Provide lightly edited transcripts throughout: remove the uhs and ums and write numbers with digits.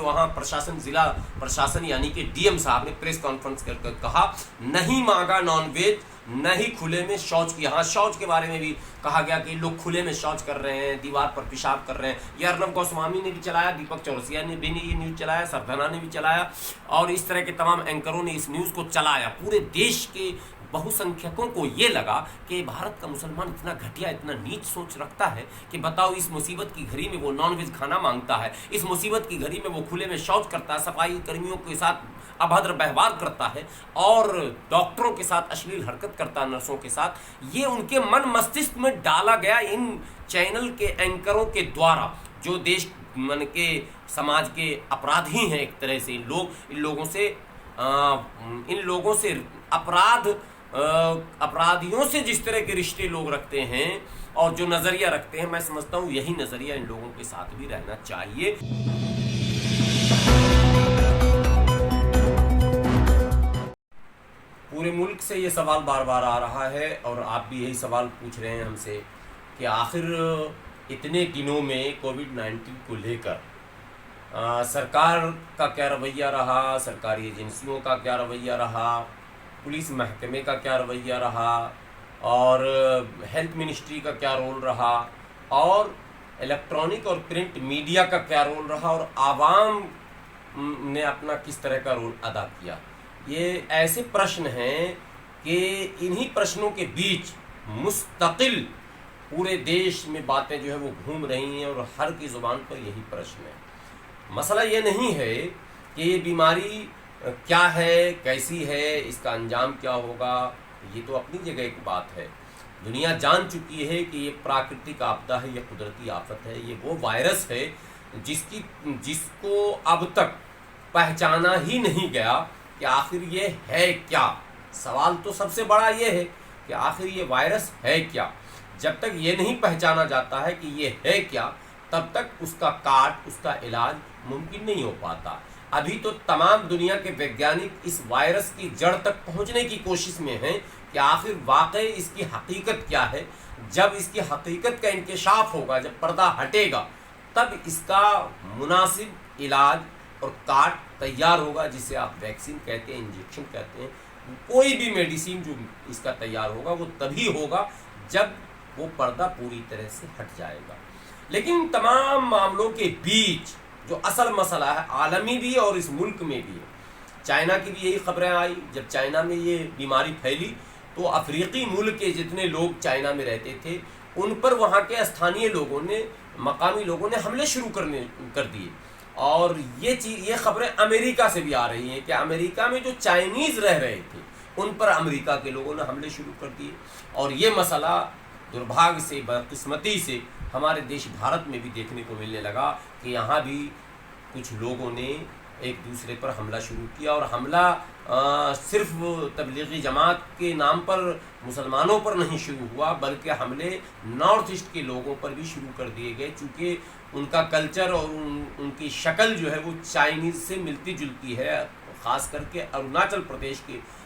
वहाँ प्रशासन, जिला प्रशासन यानी कि डीएम साहब ने प्रेस कॉन्फ्रेंस कर कहा नहीं मांगा नॉनवेज, नहीं खुले में शौच किया। हाँ, शौच के बारे में भी कहा गया कि लोग खुले में शौच कर रहे हैं, दीवार पर पेशाब कर रहे हैं। ये अर्नब गोस्वामी ने भी चलाया, दीपक चौरसिया ने भी ये न्यूज़ चलाया, सरधना ने भी चलाया और इस तरह के तमाम एंकरों ने इस न्यूज़ को चलाया। पूरे देश के बहुसंख्यकों को ये लगा कि भारत का मुसलमान इतना घटिया, इतना नीच सोच रखता है कि बताओ, इस मुसीबत की घड़ी में वो नॉनवेज खाना मांगता है, इस मुसीबत की घड़ी में वो खुले में शौच करता है, सफाई कर्मियों के साथ अभद्र व्यवहार करता है और डॉक्टरों के साथ अश्लील हरकत करता है, नर्सों के साथ। ये उनके मन मस्तिष्क में डाला गया इन चैनल के एंकरों के द्वारा, जो देश मन के समाज के अपराधी हैं एक तरह से। इन लोगों से अपराधियों से जिस तरह के रिश्ते लोग रखते हैं और जो नज़रिया रखते हैं, मैं समझता हूँ यही नज़रिया इन लोगों के साथ भी रहना चाहिए। पूरे मुल्क से ये सवाल बार बार आ रहा है और आप भी यही सवाल पूछ रहे हैं हमसे कि आखिर इतने दिनों में कोविड-19 को लेकर सरकार का क्या रवैया रहा, सरकारी एजेंसियों का क्या रवैया रहा, पुलिस महकमे का क्या रवैया रहा और हेल्थ मिनिस्ट्री का क्या रोल रहा और इलेक्ट्रॉनिक और प्रिंट मीडिया का क्या रोल रहा और आवाम ने अपना किस तरह का रोल अदा किया। ये ऐसे प्रश्न हैं कि इन्हीं प्रश्नों के बीच मुस्तकिल पूरे देश में बातें जो है वो घूम रही हैं और हर की ज़ुबान पर यही प्रश्न है। मसला ये नहीं है कि ये बीमारी क्या है, कैसी है, इसका अंजाम क्या होगा, ये तो अपनी जगह एक बात है। दुनिया जान चुकी है कि ये प्राकृतिक आपदा है, ये कुदरती आफत है, ये वो वायरस है जिसको अब तक पहचाना ही नहीं गया कि आखिर ये है क्या। सवाल तो सबसे बड़ा ये है कि आखिर ये वायरस है क्या। जब तक ये नहीं पहचाना जाता है कि ये है क्या, तब तक उसका काट, उसका इलाज मुमकिन नहीं हो पाता। अभी तो तमाम दुनिया के वैज्ञानिक इस वायरस की जड़ तक पहुंचने की कोशिश में हैं कि आखिर वाकई इसकी हकीकत क्या है। जब इसकी हकीकत का इंकशाफ होगा, जब पर्दा हटेगा, तब इसका मुनासिब इलाज और काट तैयार होगा, जिसे आप वैक्सीन कहते हैं, इंजेक्शन कहते हैं। कोई भी मेडिसिन जो इसका तैयार होगा वो तभी होगा जब वो पर्दा पूरी तरह से हट जाएगा। लेकिन तमाम मामलों के बीच जो असल मसला है, आलमी भी और इस मुल्क में भी है। चाइना की भी यही खबरें आई। जब चाइना में ये बीमारी फैली तो अफ्रीकी मुल्क के जितने लोग चाइना में रहते थे, उन पर वहाँ के स्थानीय लोगों ने, मकामी लोगों ने हमले शुरू कर दिए। और ये खबरें अमेरिका से भी आ रही हैं कि अमेरिका में जो चाइनीज़ रह रहे थे, उन पर अमेरिका के लोगों ने हमले शुरू कर दिए। और ये मसला दुर्भाग्य से, बदकिस्मती से हमारे देश भारत में भी देखने को मिलने लगा कि यहाँ भी कुछ लोगों ने एक दूसरे पर हमला शुरू किया। और हमला सिर्फ तबलीगी जमात के नाम पर मुसलमानों पर नहीं शुरू हुआ, बल्कि हमले नॉर्थ ईस्ट के लोगों पर भी शुरू कर दिए गए, चूँकि उनका कल्चर और उनकी शक्ल जो है वो चाइनीज़ से मिलती जुलती है। ख़ास करके अरुणाचल प्रदेश के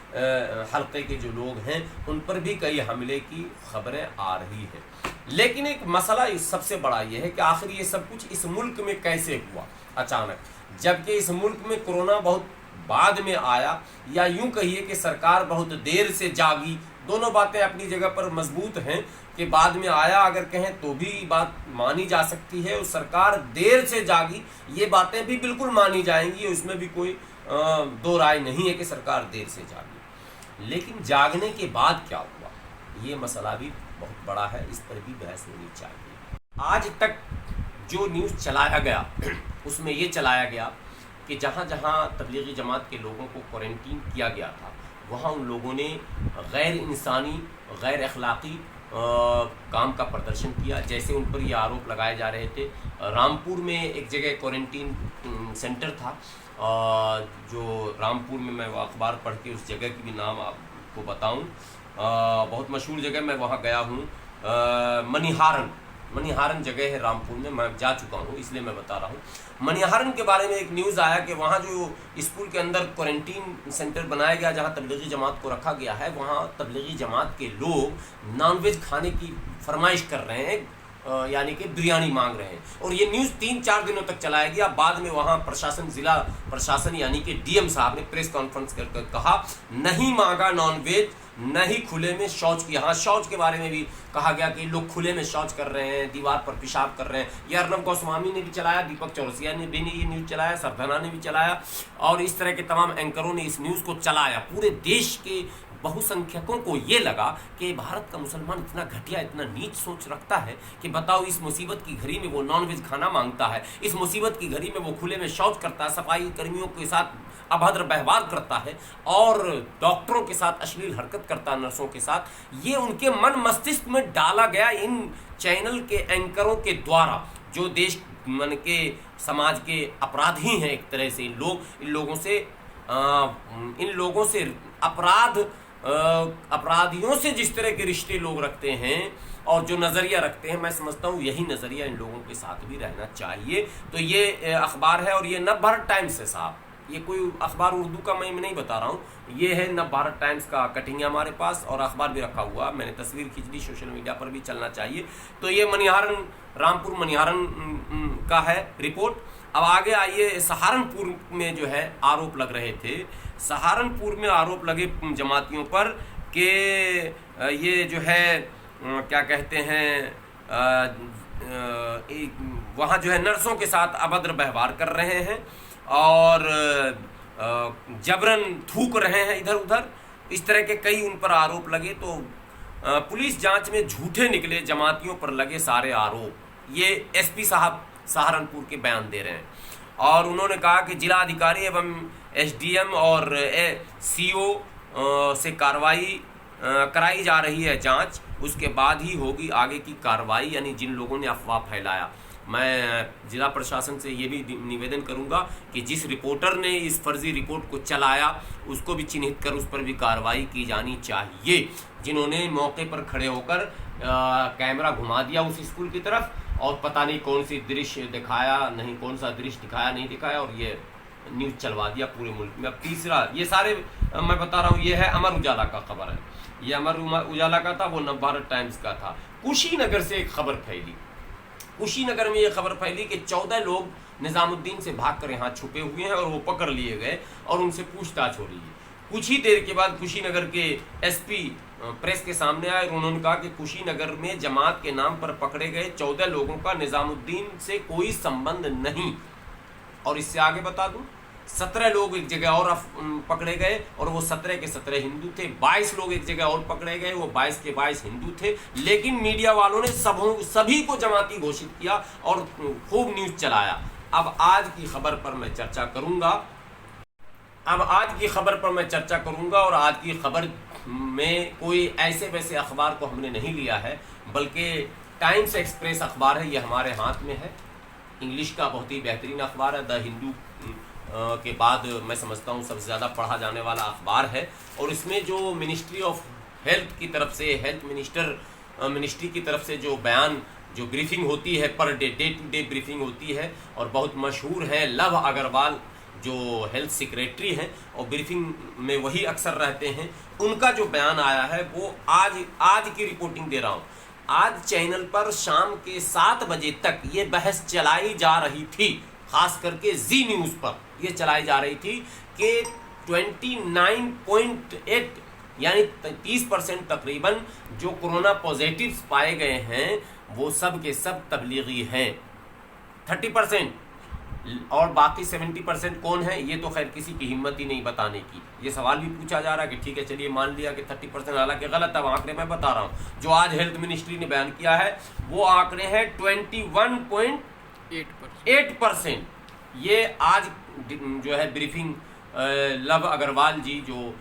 हल्के के जो लोग हैं, उन पर भी कई हमले की खबरें आ रही है। लेकिन एक मसला सबसे बड़ा ये है कि आखिर ये सब कुछ इस मुल्क में कैसे हुआ अचानक, जबकि इस मुल्क में कोरोना बहुत बाद में आया, या यूं कहिए कि सरकार बहुत देर से जागी। दोनों बातें अपनी जगह पर मजबूत हैं कि बाद में आया अगर कहें तो भी बात मानी जा सकती है, और सरकार देर से जागी ये बातें भी बिल्कुल मानी जाएंगी, उसमें भी कोई दो राय नहीं है कि सरकार देर से जागी। लेकिन जागने के बाद क्या हुआ, ये मसला भी बहुत बड़ा है, इस पर भी बहस होनी चाहिए। आज तक जो न्यूज़ चलाया गया उसमें ये चलाया गया कि जहाँ जहाँ तबलीगी जमात के लोगों को क्वारंटीन किया गया था, वहाँ उन लोगों ने गैर इंसानी, गैर अखलाक़ी काम का प्रदर्शन किया। जैसे उन पर ये आरोप लगाए जा रहे थे। रामपुर में एक जगह क्वारंटीन सेंटर था, जो रामपुर में, मैं वो अखबार पढ़ के उस जगह की भी नाम आपको बताऊं, बहुत मशहूर जगह, मैं वहाँ गया हूँ। मनिहारन जगह है रामपुर में, मैं जा चुका हूँ इसलिए मैं बता रहा हूँ। मनिहारन के बारे में एक न्यूज़ आया कि वहाँ जो स्कूल के अंदर क्वारंटीन सेंटर बनाया गया, जहाँ तबलीगी जमात को रखा गया है, वहाँ तबलीगी जमात के लोग नॉनवेज खाने की फरमाइश कर रहे हैं। यानी कि बिरयानी मांग रहे हैं। और ये न्यूज़ 3-4 दिनों तक चलाया गया। बाद में वहाँ प्रशासन, जिला प्रशासन यानी कि डीएम साहब ने प्रेस कॉन्फ्रेंस कर कहा नहीं मांगा नॉनवेज, नहीं खुले में शौच किया। हाँ, शौच के बारे में भी कहा गया कि लोग खुले में शौच कर रहे हैं, दीवार पर पेशाब कर रहे हैं। ये अर्नब गोस्वामी ने भी चलाया, दीपक चौरसिया ने भी ये न्यूज़ चलाया, सरधना ने भी चलाया, और इस तरह के तमाम एंकरों ने इस न्यूज़ को चलाया। पूरे देश के बहुसंख्यकों को ये लगा कि भारत का मुसलमान इतना घटिया, इतना नीच सोच रखता है कि बताओ, इस मुसीबत की घड़ी में वो नॉनवेज खाना मांगता है, इस मुसीबत की घड़ी में वो खुले में शौच करता है, सफाई कर्मियों के साथ अभद्र व्यवहार करता है और डॉक्टरों के साथ अश्लील हरकत करता है, नर्सों के साथ। ये उनके मन मस्तिष्क में डाला गया इन चैनल के एंकरों के द्वारा, जो देश मन के समाज के अपराधी हैं एक तरह से। इन लोगों से अपराधियों से जिस तरह के रिश्ते लोग रखते हैं और जो नज़रिया रखते हैं, मैं समझता हूँ यही नज़रिया इन लोगों के साथ भी रहना चाहिए। तो ये अखबार है और ये नवभारत टाइम्स है साहब, ये कोई अखबार उर्दू का मैं नहीं बता रहा हूँ, ये है नवभारत टाइम्स का कटिंग है हमारे पास, और अखबार भी रखा हुआ, मैंने तस्वीर खींच ली, सोशल मीडिया पर भी चलना चाहिए। तो ये मनिहारन, रामपुर मनिहारन का है रिपोर्ट। अब आगे आइए, सहारनपुर में जो है आरोप लग रहे थे, सहारनपुर में आरोप लगे जमातियों पर कि ये जो है क्या कहते हैं, वहाँ जो है नर्सों के साथ अभद्र व्यवहार कर रहे हैं और जबरन थूक रहे हैं इधर उधर, इस तरह के कई उन पर आरोप लगे। तो पुलिस जांच में झूठे निकले जमातियों पर लगे सारे आरोप। ये एसपी साहब सहारनपुर के बयान दे रहे हैं और उन्होंने कहा कि जिला अधिकारी एवं एसडीएम और सीओ से कार्रवाई कराई जा रही है जांच, उसके बाद ही होगी आगे की कार्रवाई, यानी जिन लोगों ने अफवाह फैलाया। मैं जिला प्रशासन से ये भी निवेदन करूंगा कि जिस रिपोर्टर ने इस फर्जी रिपोर्ट को चलाया उसको भी चिन्हित कर उस पर भी कार्रवाई की जानी चाहिए। जिन्होंने मौके पर खड़े होकर कैमरा घुमा दिया उस स्कूल की तरफ और पता नहीं कौन सी दृश्य दिखाया, नहीं कौन सा दृश्य दिखाया नहीं दिखाया, और ये न्यूज़ चलवा दिया पूरे मुल्क में। अब तीसरा, ये सारे मैं बता रहा हूँ, ये है अमर उजाला का खबर है, ये अमर उजाला का था, वो नवभारत टाइम्स का था। कुशीनगर से एक खबर फैली, कुशीनगर में ये खबर फैली कि 14 लोग निजामुद्दीन से भागकर यहाँ छुपे हुए हैं और वो पकड़ लिए गए और उनसे पूछताछ हो रही है। कुछ ही देर के बाद कुशीनगर के एसपी प्रेस के सामने आए और उन्होंने कहा कि कुशीनगर में जमात के नाम पर पकड़े गए 14 लोगों का निजामुद्दीन से कोई संबंध नहीं। और इससे आगे बता दूं, 17 लोग एक जगह और पकड़े गए और वो 17 के 17 हिंदू थे। 22 लोग एक जगह और पकड़े गए, वो 22 के 22 हिंदू थे। लेकिन मीडिया वालों ने सभी को जमाती घोषित किया और खूब न्यूज़ चलाया। अब आज की खबर पर मैं चर्चा करूंगा और आज की खबर में कोई ऐसे वैसे अखबार को हमने नहीं लिया है, बल्कि टाइम्स एक्सप्रेस अखबार है, ये हमारे हाथ में है। इंग्लिश का बहुत ही बेहतरीन अखबार है, द हिंदू के बाद मैं समझता हूँ सबसे ज़्यादा पढ़ा जाने वाला अखबार है। और इसमें जो मिनिस्ट्री ऑफ हेल्थ की तरफ से, हेल्थ मिनिस्ट्री की तरफ से जो बयान, जो ब्रीफिंग होती है per day to day briefing होती है, और बहुत मशहूर हैं लव अग्रवाल जो हेल्थ सेक्रेटरी हैं और ब्रीफिंग में वही अक्सर रहते हैं, उनका जो बयान आया है वो आज की रिपोर्टिंग दे रहा हूँ। आज चैनल पर शाम के 7 बजे तक ये बहस चलाई जा रही थी, खास करके जी न्यूज़ पर ये चलाई जा रही थी कि 29.8 यानी 30% तकरीबन जो कोरोना पॉजिटिव्स पाए गए हैं वो सब के सब तबलीगी हैं। 30% और बाकी 70% कौन है, ये तो खैर किसी की हिम्मत ही नहीं बताने की। ये सवाल भी पूछा जा रहा है कि ठीक है चलिए मान लिया कि 30%, हालांकि गलत है आंकड़े, मैं बता रहा हूँ। जो आज हेल्थ मिनिस्ट्री ने बयान किया है वो आंकड़े हैं 21.8%। ये आज जो है ब्रीफिंग लव अग्रवाल जी जो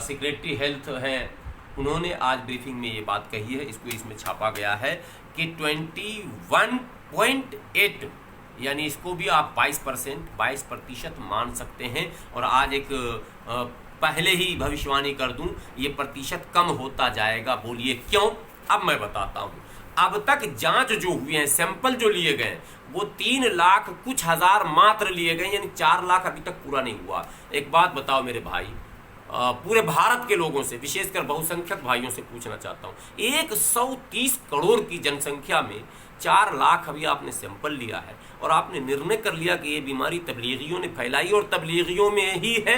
सेक्रेटरी हेल्थ हैं, उन्होंने आज ब्रीफिंग में ये बात कही है, इसको इसमें छापा गया है कि 21.8 यानी इसको भी आप 22% मान सकते हैं। और आज एक पहले ही भविष्यवाणी कर दूं, ये प्रतिशत कम होता जाएगा। बोलिए क्यों? अब मैं बताता हूं। अब तक जांच जो हुए हैं, सैंपल जो लिए गए वो 3 लाख कुछ हजार मात्र लिए गए, यानी 4 लाख अभी तक पूरा नहीं हुआ। एक बात बताओ मेरे भाई, पूरे भारत के लोगों से, विशेषकर बहुसंख्यक भाइयों से पूछना चाहता हूँ, 130 करोड़ की जनसंख्या में 4 लाख अभी आपने सैंपल लिया है और आपने निर्णय कर लिया कि ये बीमारी तबलीगियों ने फैलाई और तबलीगियों में ही है।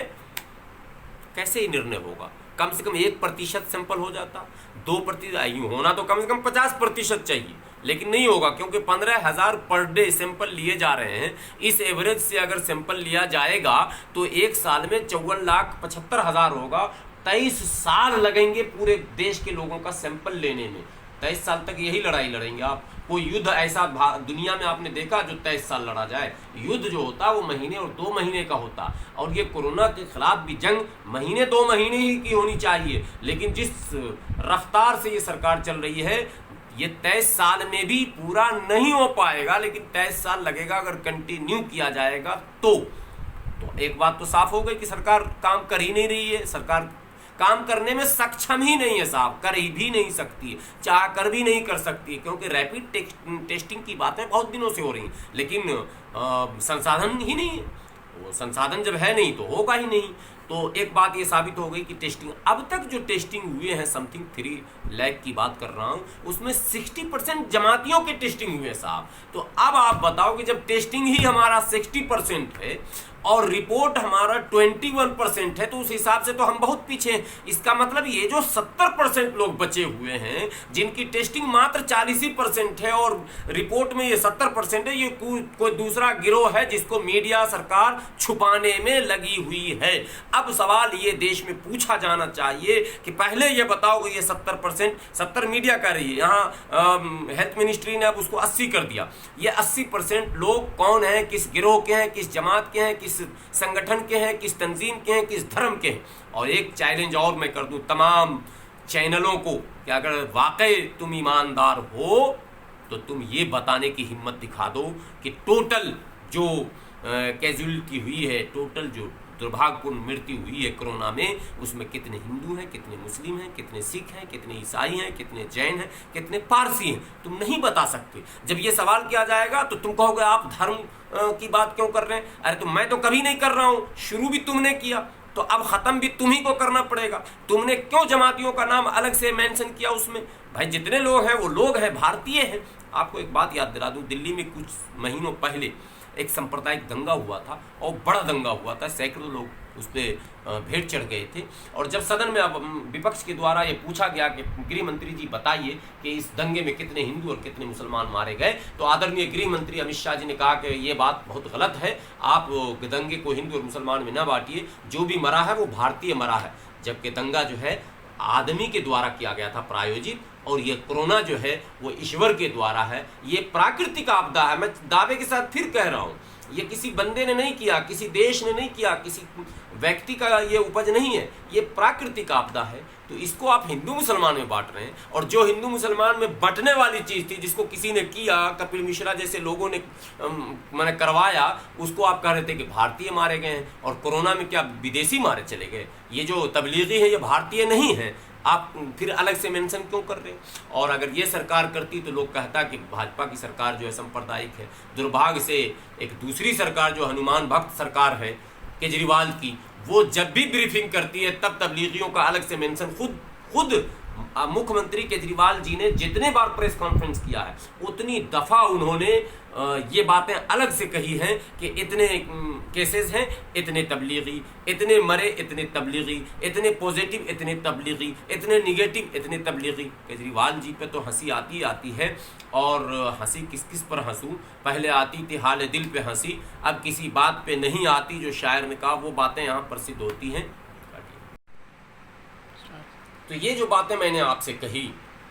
कैसे ही निर्णय होगा? कम से कम 1% सैंपल हो जाता, 2% होना तो कम से कम 50% चाहिए, लेकिन नहीं होगा क्योंकि 15,000 पर डे सैंपल लिए जा रहे हैं। इस एवरेज से अगर सैंपल लिया जाएगा तो एक साल में 54,75,000 होगा। 23 साल लगेंगे पूरे देश के लोगों का सैंपल लेने में। 23 साल तक यही लड़ाई लड़ेंगे आप। कोई युद्ध ऐसा दुनिया में आपने देखा जो 23 साल लड़ा जाए? युद्ध जो होता वो महीने और 2 महीने का होता, और ये कोरोना के खिलाफ भी जंग महीने 2 महीने ही की होनी चाहिए। लेकिन जिस रफ्तार से ये सरकार चल रही है, ये 23 साल में भी पूरा नहीं हो पाएगा, लेकिन 23 साल लगेगा अगर कंटिन्यू किया जाएगा तो एक बात तो साफ हो गई कि सरकार काम कर ही नहीं रही है। सरकार काम करने में सक्षम ही नहीं है साहब, कर ही भी नहीं सकती है, चाह कर भी नहीं कर सकती है, क्योंकि रैपिड टेस्टिंग की बातें बहुत दिनों से हो रही, लेकिन संसाधन ही नहीं है। वो संसाधन जब है नहीं तो होगा ही नहीं। तो एक बात ये साबित हो गई कि टेस्टिंग, अब तक जो टेस्टिंग हुए हैं समथिंग 3 लाख की बात कर रहा हूँ, उसमें 60% जमातियों के टेस्टिंग हुए साहब। तो अब आप बताओ कि जब टेस्टिंग ही हमारा 60% है और रिपोर्ट हमारा 21% है, तो उस हिसाब से तो हम बहुत पीछे हैं। इसका मतलब ये जो 70% लोग बचे हुए हैं जिनकी टेस्टिंग मात्र 40% है और रिपोर्ट में ये 70% है, ये कोई दूसरा गिरोह है जिसको मीडिया सरकार छुपाने में लगी हुई है। अब सवाल ये देश में पूछा जाना चाहिए कि पहले ये बताओ कि ये 70%, 70 मीडिया कह रही है, यहाँ हेल्थ मिनिस्ट्री ने अब उसको 80 कर दिया। ये 80% लोग कौन हैं, किस गिरोह के हैं, किस जमात के हैं, किस संगठन के हैं, किस तंजीम के हैं, किस धर्म के हैं? और एक चैलेंज और मैं कर दूं तमाम चैनलों को कि अगर वाकई तुम ईमानदार हो तो तुम ये बताने की हिम्मत दिखा दो कि टोटल जो कैजुअलिटी हुई है, टोटल जो दुर्भाग्यपूर्ण मृत्यु हुई है कोरोना में, उसमें कितने हिंदू हैं, कितने मुस्लिम हैं, कितने सिख हैं, कितने ईसाई हैं, कितने जैन हैं, कितने पारसी हैं, तुम नहीं बता सकते। जब ये सवाल किया जाएगा तो तुम कहोगे आप धर्म की बात क्यों कर रहे हैं? अरे तो मैं तो कभी नहीं कर रहा हूँ, शुरू भी तुमने किया तो अब खत्म भी तुम्ही को करना पड़ेगा। तुमने क्यों जमातियों का नाम अलग से मेंशन किया उसमें? भाई जितने लोग हैं वो लोग हैं, भारतीय हैं। आपको एक बात याद दिला दूं, दिल्ली में कुछ महीनों पहले एक सांप्रदायिक दंगा हुआ था और बड़ा दंगा हुआ था, सैकड़ों लोग उस पर भेंट चढ़ गए थे। और जब सदन में अब विपक्ष के द्वारा ये पूछा गया कि गृह मंत्री जी बताइए कि इस दंगे में कितने हिंदू और कितने मुसलमान मारे गए, तो आदरणीय गृह मंत्री अमित शाह जी ने कहा कि ये बात बहुत गलत है, आप दंगे को हिंदू और मुसलमान में न बांटिए, जो भी मरा है वो भारतीय मरा है। जबकि दंगा जो है आदमी के द्वारा किया गया था प्रायोजित, और ये कोरोना जो है वो ईश्वर के द्वारा है। ये प्राकृतिक आपदा है, मैं दावे के साथ फिर कह रहा हूँ, ये किसी बंदे ने नहीं किया, किसी देश ने नहीं किया, किसी व्यक्ति का ये उपज नहीं है, ये प्राकृतिक आपदा है। तो इसको आप हिंदू मुसलमान में बांट रहे हैं, और जो हिंदू मुसलमान में बंटने वाली चीज़ थी, जिसको किसी ने किया, कपिल मिश्रा जैसे लोगों ने मैंने करवाया, उसको आप कह रहे थे कि भारतीय मारे गए हैं, और कोरोना में क्या विदेशी मारे चले गए? ये जो तबलीगी है ये भारतीय नहीं है, आप फिर अलग से मेंशन क्यों कर रहे हैं? और अगर ये सरकार करती तो लोग कहता कि भाजपा की सरकार जो है सांप्रदायिक है। दुर्भाग्य से एक दूसरी सरकार जो हनुमान भक्त सरकार है केजरीवाल की, वो जब भी ब्रीफिंग करती है तब तबलीगियों का अलग से मेंशन खुद मुख्यमंत्री केजरीवाल जी ने जितने बार प्रेस कॉन्फ्रेंस किया है उतनी दफ़ा उन्होंने ये बातें अलग से कही हैं कि इतने केसेस हैं, इतने तबलीगी, इतने मरे, इतने तबलीगी, इतने पॉजिटिव, इतने तबलीगी, इतने निगेटिव, इतने तबलीगी। केजरीवाल जी पे तो हंसी आती है, और हंसी किस किस पर हंसूं? पहले आती थी हाल दिल पे हंसी, अब किसी बात पे नहीं आती। जो शायर ने कहा वो बातें यहाँ प्रसिद्ध होती हैं। तो ये जो बातें मैंने आपसे कही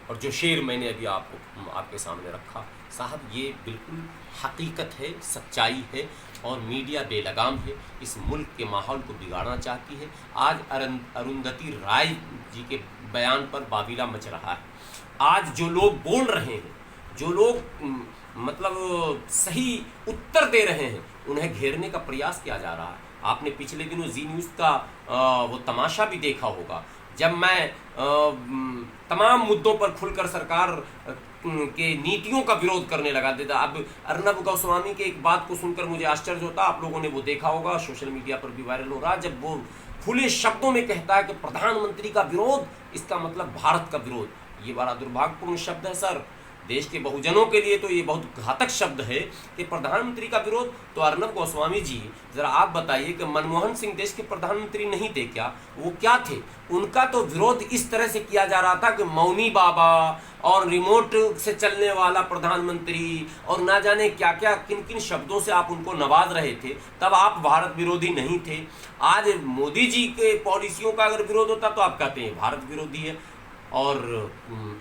और जो शेर मैंने अभी आपके सामने रखा साहब, ये बिल्कुल हकीकत है, सच्चाई है, और मीडिया बेलगाम है, इस मुल्क के माहौल को बिगाड़ना चाहती है। आज अरुंधति राय जी के बयान पर बाबिला मच रहा है। आज जो लोग बोल रहे हैं, जो लोग मतलब सही उत्तर दे रहे हैं, उन्हें घेरने का प्रयास किया जा रहा है। आपने पिछले दिनों जी न्यूज़ का वो तमाशा भी देखा होगा, जब मैं तमाम मुद्दों पर खुलकर सरकार के नीतियों का विरोध करने लगा देता। अब अर्नब गोस्वामी के एक बात को सुनकर मुझे आश्चर्य होता, आप लोगों ने वो देखा होगा, सोशल मीडिया पर भी वायरल हो रहा, जब वो खुले शब्दों में कहता है कि प्रधानमंत्री का विरोध, इसका मतलब भारत का विरोध। ये बड़ा दुर्भाग्यपूर्ण शब्द है सर। देश के बहुजनों के लिए तो ये बहुत घातक शब्द है कि प्रधानमंत्री का विरोध। तो अर्नब गोस्वामी जी, जरा आप बताइए कि मनमोहन सिंह देश के प्रधानमंत्री नहीं थे क्या? वो क्या थे? उनका तो विरोध इस तरह से किया जा रहा था कि मौनी बाबा और रिमोट से चलने वाला प्रधानमंत्री और ना जाने क्या क्या किन किन शब्दों से आप उनको नवाज रहे थे। तब आप भारत विरोधी नहीं थे। आज मोदी जी के पॉलिसियों का अगर विरोध होता तो आप कहते हैं भारत विरोधी है, और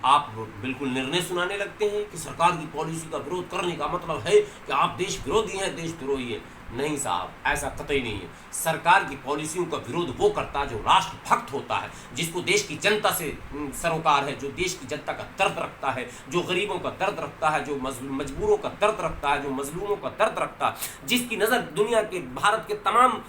आप बिल्कुल निर्णय सुनाने लगते हैं कि सरकार की पॉलिसी का विरोध करने का मतलब है कि आप देश विरोधी हैं, देशद्रोही हैं। नहीं साहब, ऐसा कतई नहीं है। सरकार की पॉलिसियों का विरोध वो करता है जो राष्ट्रभक्त होता है, जिसको देश की जनता से सरोकार है, जो देश की जनता का दर्द रखता है, जो गरीबों का दर्द रखता है, जो मजबूरों का दर्द रखता है, जो मजलूमों का दर्द रखता है, जिसकी नज़र दुनिया के भारत के तमाम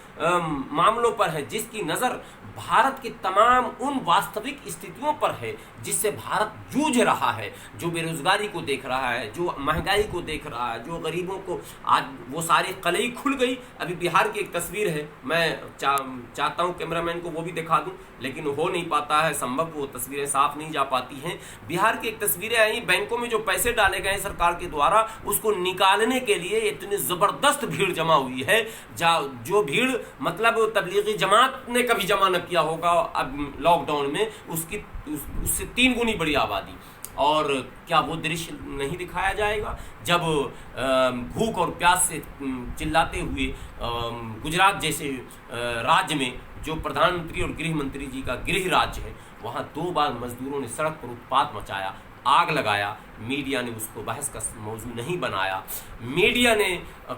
मामलों पर है, जिसकी नज़र भारत की तमाम उन वास्तविक स्थितियों पर है जिससे भारत जूझ रहा है, जो बेरोजगारी को देख रहा है, जो महंगाई को देख रहा है, जो गरीबों को आज वो सारी कलई खुल गई। अभी बिहार की एक तस्वीर है, मैं चाहता हूँ कैमरामैन को वो भी दिखा दूँ, लेकिन हो नहीं पाता है संभव, वो तस्वीरें साफ नहीं जा पाती हैं। बिहार की एक तस्वीरें आई, बैंकों में जो पैसे डाले गए सरकार के द्वारा उसको निकालने के लिए इतनी ज़बरदस्त भीड़ जमा हुई है, जो भीड़ मतलब तबलीगी जमात ने कभी जमा न किया होगा अब लॉकडाउन में, उससे 3 गुनी बड़ी आबादी। और क्या वो दृश्य नहीं दिखाया जाएगा जब भूख और प्यास से चिल्लाते हुए गुजरात जैसे राज्य में, जो प्रधानमंत्री और गृह मंत्री जी का गृह राज्य है, वहाँ 2 बार मजदूरों ने सड़क पर उत्पात मचाया, आग लगाया। मीडिया ने उसको बहस का मौजू नहीं बनाया। मीडिया ने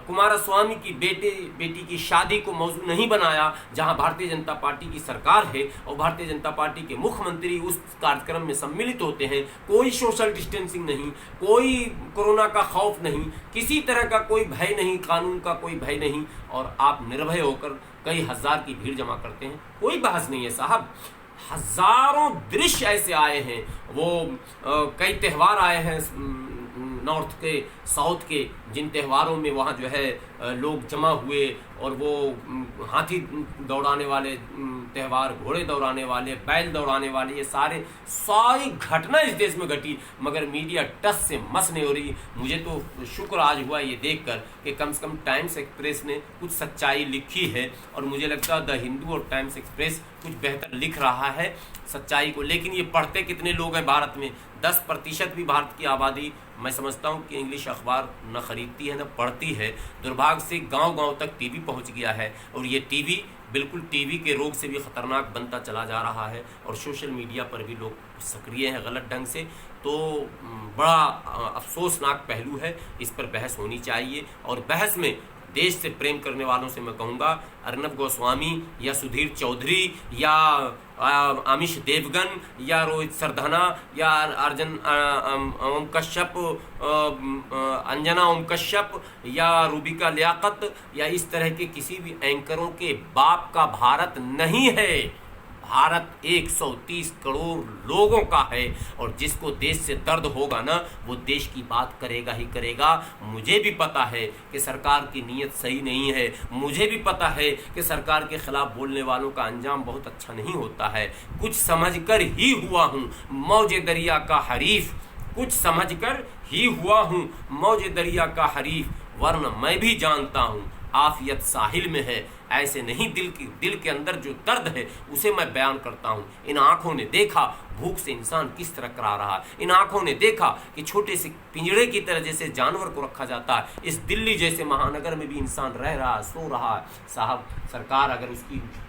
कुमारस्वामी की बेटी की शादी को मौजू नहीं बनाया, जहां भारतीय जनता पार्टी की सरकार है और भारतीय जनता पार्टी के मुख्यमंत्री उस कार्यक्रम में सम्मिलित होते हैं। कोई सोशल डिस्टेंसिंग नहीं, कोई कोरोना का खौफ नहीं, किसी तरह का कोई भय नहीं, कानून का कोई भय नहीं, और आप निर्भय होकर कई हजार की भीड़ जमा करते हैं। कोई बहस नहीं है साहब। हजारों दृश्य ऐसे आए हैं, वो कई त्यौहार आए हैं नॉर्थ के, साउथ के, जिन त्यौहारों में वहाँ जो है लोग जमा हुए, और वो हाथी दौड़ाने वाले त्यौहार, घोड़े दौड़ाने वाले, बैल दौड़ाने वाले, ये सारी घटना इस देश में घटी, मगर मीडिया टस से मस नहीं हो रही। मुझे तो शुक्र आज हुआ ये देखकर कि कम से कम टाइम्स एक्सप्रेस ने कुछ सच्चाई लिखी है, और मुझे लगता है द हिंदू और टाइम्स एक्सप्रेस कुछ बेहतर लिख रहा है सच्चाई को। लेकिन ये पढ़ते कितने लोग हैं भारत में? 10% भी भारत की आबादी, मैं समझता हूँ कि इंग्लिश अखबार न खरीदती है न पढ़ती है। दुर्भाग्य से गांव-गांव तक टीवी पहुँच गया है, और ये टीवी बिल्कुल टीवी के रोग से भी ख़तरनाक बनता चला जा रहा है, और सोशल मीडिया पर भी लोग सक्रिय हैं गलत ढंग से। तो बड़ा अफसोसनाक पहलू है, इस पर बहस होनी चाहिए। और बहस में देश से प्रेम करने वालों से मैं कहूँगा, अर्नब गोस्वामी या सुधीर चौधरी या आमिष देवगन या रोहित सरधना या ओम कश्यप, अंजना ओम कश्यप या रूबिका लियाकत या इस तरह के किसी भी एंकरों के बाप का भारत नहीं है। भारत 130 करोड़ लोगों का है, और जिसको देश से दर्द होगा ना, वो देश की बात करेगा ही करेगा। मुझे भी पता है कि सरकार की नीयत सही नहीं है, मुझे भी पता है कि सरकार के खिलाफ बोलने वालों का अंजाम बहुत अच्छा नहीं होता है। कुछ समझकर ही हुआ हूँ मौजे दरिया का हरीफ, कुछ समझकर ही हुआ हूँ मौजे दरिया का हरीफ, वरना मैं भी जानता हूँ आफियत साहिल में है। ऐसे नहीं, दिल के अंदर जो दर्द है उसे मैं बयान करता हूँ। इन आँखों ने देखा भूख से इंसान किस तरह करा रहा है, इन आँखों ने देखा कि छोटे से पिंजड़े की तरह जैसे जानवर को रखा जाता है, इस दिल्ली जैसे महानगर में भी इंसान रह रहा है, सो रहा है। साहब, सरकार अगर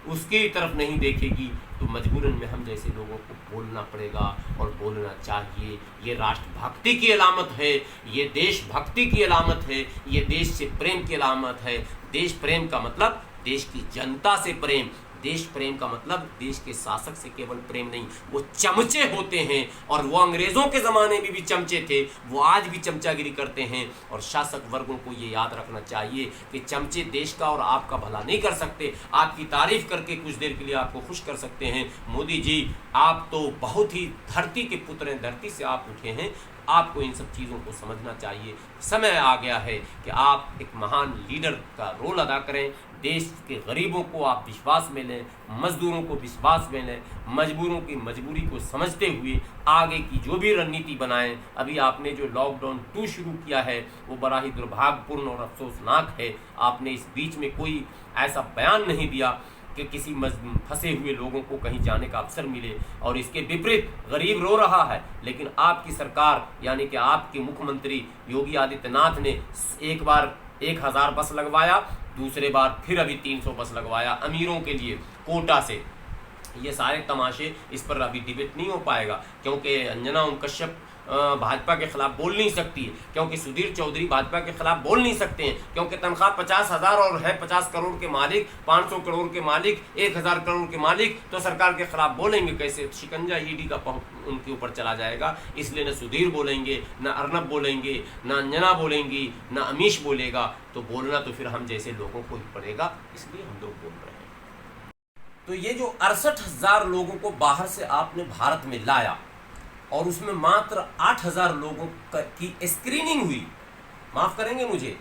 उसकी तरफ नहीं देखेगी तो मजबूरन में हम जैसे लोगों को बोलना पड़ेगा, और बोलना चाहिए। ये राष्ट्रभक्ति की अलामत है, ये देशभक्ति की अलामत है, ये देश से प्रेम की अलामत है। देश प्रेम का मतलब देश की जनता से प्रेम, देश प्रेम का मतलब देश के शासक से केवल प्रेम नहीं। वो चमचे होते हैं, और वो अंग्रेजों के ज़माने में भी चमचे थे, वो आज भी चमचागिरी करते हैं। और शासक वर्गों को ये याद रखना चाहिए कि चमचे देश का और आपका भला नहीं कर सकते। आपकी तारीफ करके कुछ देर के लिए आपको खुश कर सकते हैं। मोदी जी, आप तो बहुत ही धरती के पुत्र हैं, धरती से आप उठे हैं। आपको इन सब चीज़ों को समझना चाहिए। समय आ गया है कि आप एक महान लीडर का रोल अदा करें, देश के गरीबों को आप विश्वास में लें, मजदूरों को विश्वास में लें, मजबूरों की मजबूरी को समझते हुए आगे की जो भी रणनीति बनाएं। अभी आपने जो लॉकडाउन 2 शुरू किया है वो बड़ा ही दुर्भाग्यपूर्ण और अफसोसनाक है। आपने इस बीच में कोई ऐसा बयान नहीं दिया कि किसी फंसे हुए लोगों को कहीं जाने का अवसर मिले, और इसके विपरीत गरीब रो रहा है। लेकिन आपकी सरकार यानी कि आपके मुख्यमंत्री योगी आदित्यनाथ ने एक बार 1000 बस लगवाया, दूसरे बार फिर अभी 300 बस लगवाया अमीरों के लिए कोटा से। ये सारे तमाशे, इस पर अभी डिबेट नहीं हो पाएगा, क्योंकि अंजना ओम कश्यप भाजपा के खिलाफ बोल नहीं सकती है, क्योंकि सुधीर चौधरी भाजपा के खिलाफ बोल नहीं सकते हैं, क्योंकि तनख्वाह 50,000 और है 50 करोड़ के मालिक, 500 करोड़ के मालिक, 1000 करोड़ के मालिक, तो सरकार के खिलाफ बोलेंगे कैसे? शिकंजा ईडी का उनके ऊपर चला जाएगा। इसलिए न सुधीर बोलेंगे, न अर्नब बोलेंगे, न अंजना बोलेंगी, न अमीश बोलेगा। तो बोलना तो फिर हम जैसे लोगों को ही पड़ेगा, इसलिए हम लोग बोल रहे हैं। तो ये जो 68,000 लोगों को बाहर से आपने भारत में लाया और उसमें मात्र 8,000 लोगों की स्क्रीनिंग हुई, माफ करेंगे मुझे,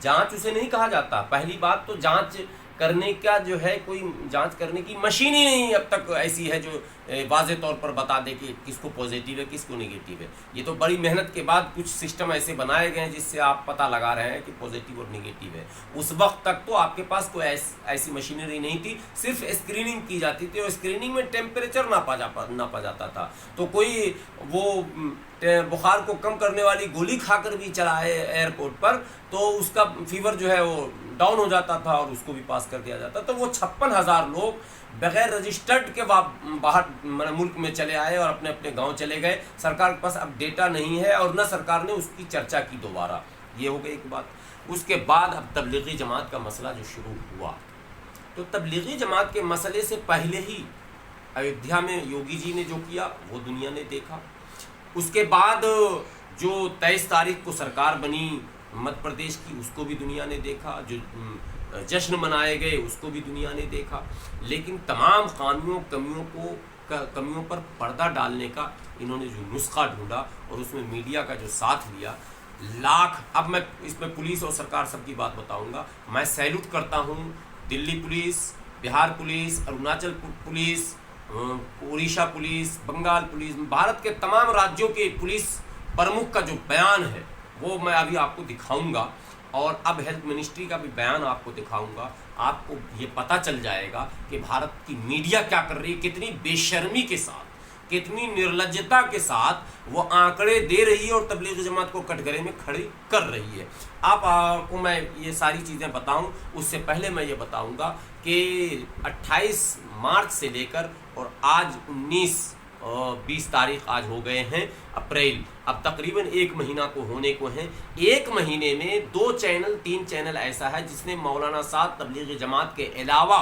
जांच उसे नहीं कहा जाता। पहली बात तो जांच करने का जो है, कोई जांच करने की मशीन ही नहीं अब तक ऐसी है जो वाज़े तौर पर बता दे कि किसको पॉजिटिव है किसको नेगेटिव है। ये तो बड़ी मेहनत के बाद कुछ सिस्टम ऐसे बनाए गए हैं जिससे आप पता लगा रहे हैं कि पॉजिटिव और नेगेटिव है। उस वक्त तक तो आपके पास कोई ऐसी मशीनरी नहीं थी, सिर्फ स्क्रीनिंग की जाती थी, और स्क्रीनिंग में टेम्परेचर नापा जाता था। तो कोई वो बुखार को कम करने वाली गोली खाकर भी चलाए एयरपोर्ट पर, तो उसका फीवर जो है वो डाउन हो जाता था और उसको भी पास कर दिया जाता। तो वो 56,000 लोग बगैर रजिस्टर्ड के बाहर मुल्क में चले आए और अपने अपने गांव चले गए। सरकार के पास अब डेटा नहीं है और न सरकार ने उसकी चर्चा की दोबारा। ये हो गई एक बात। उसके बाद अब तबलीगी जमात का मसला जो शुरू हुआ, तो तबलीगी जमात के मसले से पहले ही अयोध्या में योगी जी ने जो किया वो दुनिया ने देखा। उसके बाद जो 23 तारीख को सरकार बनी मध्य प्रदेश की, उसको भी दुनिया ने देखा। जो जश्न मनाए गए उसको भी दुनिया ने देखा। लेकिन तमाम खामियों कमियों पर पर्दा डालने का इन्होंने जो नुस्खा ढूंढा और उसमें मीडिया का जो साथ लिया, अब मैं इसमें पुलिस और सरकार सबकी बात बताऊंगा। मैं सैल्यूट करता हूं Delhi police, Bihar police, Arunachal police, Orissa police, Bengal police, Bharat के तमाम राज्यों के पुलिस प्रमुख का जो बयान है वो मैं अभी आपको दिखाऊंगा, और अब हेल्थ मिनिस्ट्री का भी बयान आपको दिखाऊंगा। आपको ये पता चल जाएगा कि भारत की मीडिया क्या कर रही है, कितनी बेशर्मी के साथ, कितनी निर्लज्जता के साथ वो आंकड़े दे रही है और तबलीगी जमात को कटघरे में खड़ी कर रही है। आपको मैं ये सारी चीज़ें बताऊं, उससे पहले मैं ये बताऊंगा कि 28 मार्च से लेकर और आज 20 तारीख आज हो गए हैं अप्रैल, अब तकरीबन 1 महीना को होने को हैं। 1 महीने में 2 चैनल 3 चैनल ऐसा है जिसने मौलाना साहब तबलीगी जमात के अलावा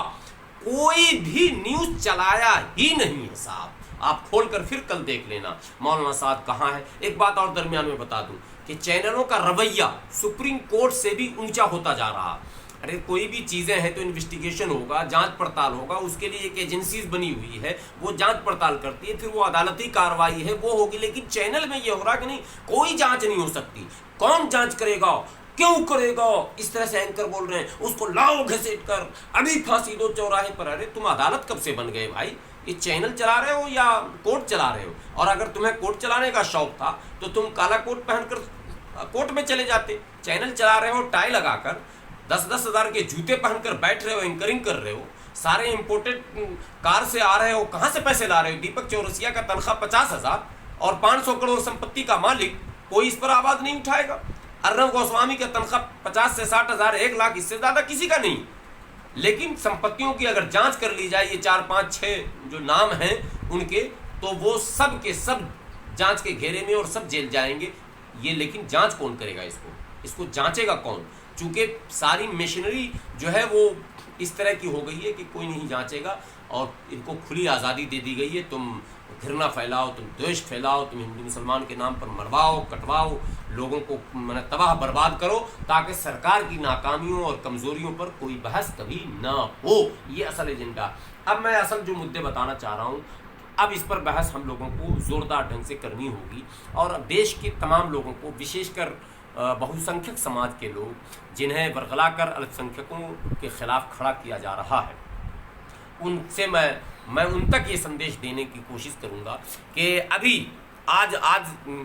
कोई भी न्यूज़ चलाया ही नहीं है साहब। आप खोलकर फिर कल देख लेना मौलाना साहब कहाँ है। एक बात और दरमियान में बता दूं कि चैनलों का रवैया सुप्रीम कोर्ट से भी ऊंचा होता जा रहा। अरे कोई भी चीज़ें हैं तो इन्वेस्टिगेशन होगा, जांच पड़ताल होगा, उसके लिए एक एजेंसीज बनी हुई है, वो जांच पड़ताल करती है, फिर वो अदालती कार्रवाई है वो होगी। लेकिन चैनल में ये हो रहा कि नहीं, कोई जांच नहीं हो सकती। कौन जांच करेगा, क्यों करेगा? इस तरह से एंकर बोल रहे हैं, उसको लाओ घसीट कर, अभी फांसी दो चौराहे पर। अरे तुम अदालत कब से बन गए भाई? ये चैनल चला रहे हो या कोर्ट चला रहे हो? और अगर तुम्हें कोर्ट चलाने का शौक था तो तुम काला कोट पहनकर कोर्ट में चले जाते। चैनल चला रहे हो टाई लगाकर, 10-10 हज़ार के जूते पहनकर बैठ रहे हो, एंकरिंग कर रहे हो, सारे इंपोर्टेड कार से आ रहे हो, कहाँ से पैसे ला रहे हो? दीपक चौरसिया का तनख्वाह 50,000 और 500 करोड़ संपत्ति का मालिक, कोई इस पर आवाज नहीं उठाएगा। अर्नब गोस्वामी का तनख्वाह 50 से 60 हज़ार, 1 लाख, इससे ज्यादा किसी का नहीं। लेकिन संपत्तियों की अगर जांच कर ली जाए, ये 4, 5, 6 जो नाम हैं उनके, तो वो सब के सब जांच के घेरे में और सब जेल जाएंगे। ये लेकिन जांच कौन करेगा? इसको जांचेगा कौन? चूंकि सारी मशीनरी जो है वो इस तरह की हो गई है कि कोई नहीं जांचेगा और इनको खुली आज़ादी दे दी गई है। तुम घृणा फैलाओ, तुम द्वेष फैलाओ, तुम हिंदू मुसलमान के नाम पर मरवाओ, कटवाओ, लोगों को तबाह बर्बाद करो, ताकि सरकार की नाकामियों और कमज़ोरियों पर कोई बहस कभी ना हो। ये असल एजेंडा। अब मैं असल जो मुद्दे बताना चाह रहा हूँ, अब इस पर बहस हम लोगों को ज़ोरदार ढंग से करनी होगी और देश के तमाम लोगों को, विशेषकर बहुसंख्यक समाज के लोग, जिन्हें वरगलाकर अल्पसंख्यकों के खिलाफ खड़ा किया जा रहा है, उनसे मैं उन तक ये संदेश देने की कोशिश करूंगा कि अभी आज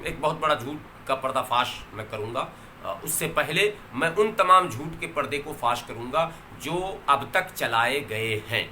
एक बहुत बड़ा झूठ का पर्दाफाश मैं करूंगा। उससे पहले मैं उन तमाम झूठ के पर्दे को फाश करूंगा जो अब तक चलाए गए हैं।